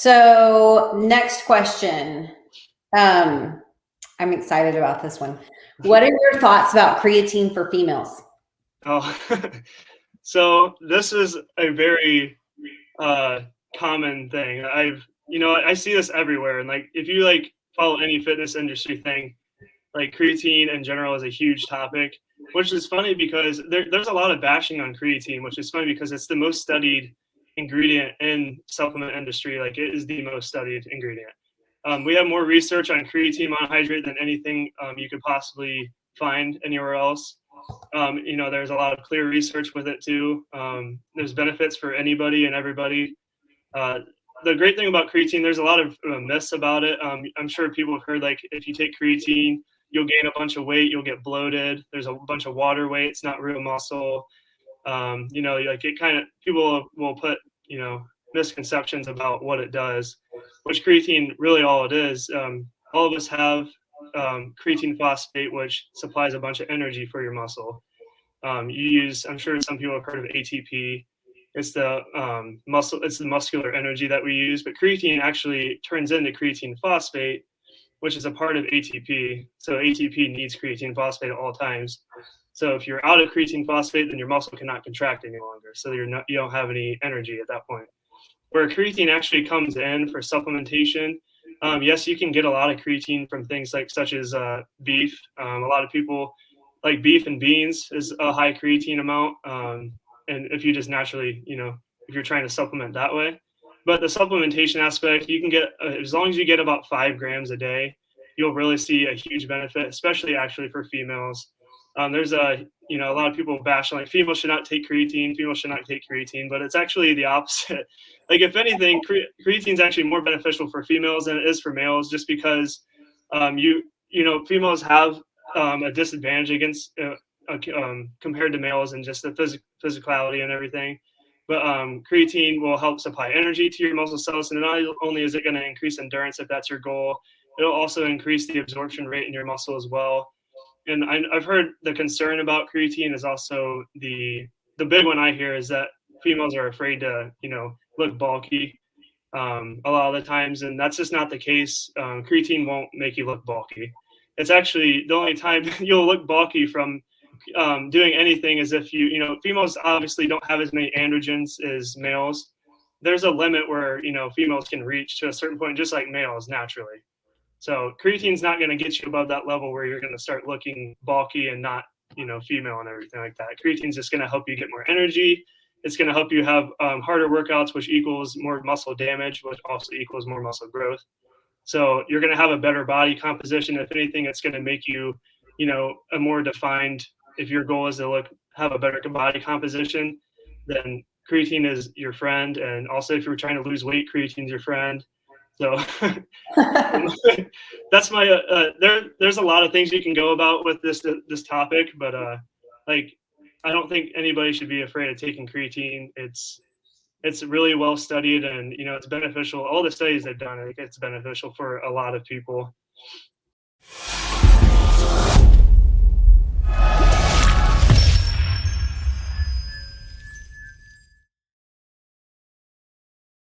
So next question. I'm excited about this one. What are your thoughts about creatine for females? Oh, so this is a very common thing. I see this everywhere, and like if you like follow any fitness industry thing, like creatine in general is a huge topic, which is funny because there's a lot of bashing on creatine, which is funny because it's the most studied ingredient in supplement industry. Like it is the most studied ingredient. We have more research on creatine monohydrate than anything you could possibly find anywhere else. There's a lot of clear research with it too. There's benefits for anybody and everybody. The great thing about creatine, there's a lot of myths about it. I'm sure people have heard like if you take creatine, you'll gain a bunch of weight, you'll get bloated. There's a bunch of water weight. It's not real muscle. Like it kind of people will put misconceptions about what it does, which creatine really all it is. All of us have creatine phosphate, which supplies a bunch of energy for your muscle. I'm sure some people have heard of ATP. It's the it's the muscular energy that we use, but creatine actually turns into creatine phosphate, which is a part of ATP. So ATP needs creatine phosphate at all times. So if you're out of creatine phosphate, then your muscle cannot contract any longer. So you don't have any energy at that point. Where creatine actually comes in for supplementation, yes, you can get a lot of creatine from things such as beef. A lot of people like beef and beans is a high creatine amount. And if you just naturally, if you're trying to supplement that way. But the supplementation aspect, you can get, as long as you get about 5 grams a day, you'll really see a huge benefit, especially actually for females. There's a lot of people bash like females should not take creatine, but it's actually the opposite. Like if anything, creatine is actually more beneficial for females than it is for males, just because females have a disadvantage against compared to males and just the physicality and everything. But creatine will help supply energy to your muscle cells, and not only is it going to increase endurance if that's your goal, it'll also increase the absorption rate in your muscle as well. And I've heard the concern about creatine is also the big one I hear is that females are afraid to look bulky a lot of the times, and that's just not the case. Creatine won't make you look bulky. It's actually the only time you'll look bulky from doing anything is if females obviously don't have as many androgens as males. There's a limit where females can reach to a certain point, just like males naturally. So creatine's not going to get you above that level where you're going to start looking bulky and not female and everything like that. Creatine's just going to help you get more energy. It's going to help you have harder workouts, which equals more muscle damage, which also equals more muscle growth. So you're going to have a better body composition. If anything, it's going to make you a more defined. If your goal is to have a better body composition, then creatine is your friend. And also if you're trying to lose weight, creatine's your friend. So that's my there's a lot of things you can go about with this topic, but I don't think anybody should be afraid of taking creatine. It's really well studied, and it's beneficial. All the studies they've done, I think it's beneficial for a lot of people.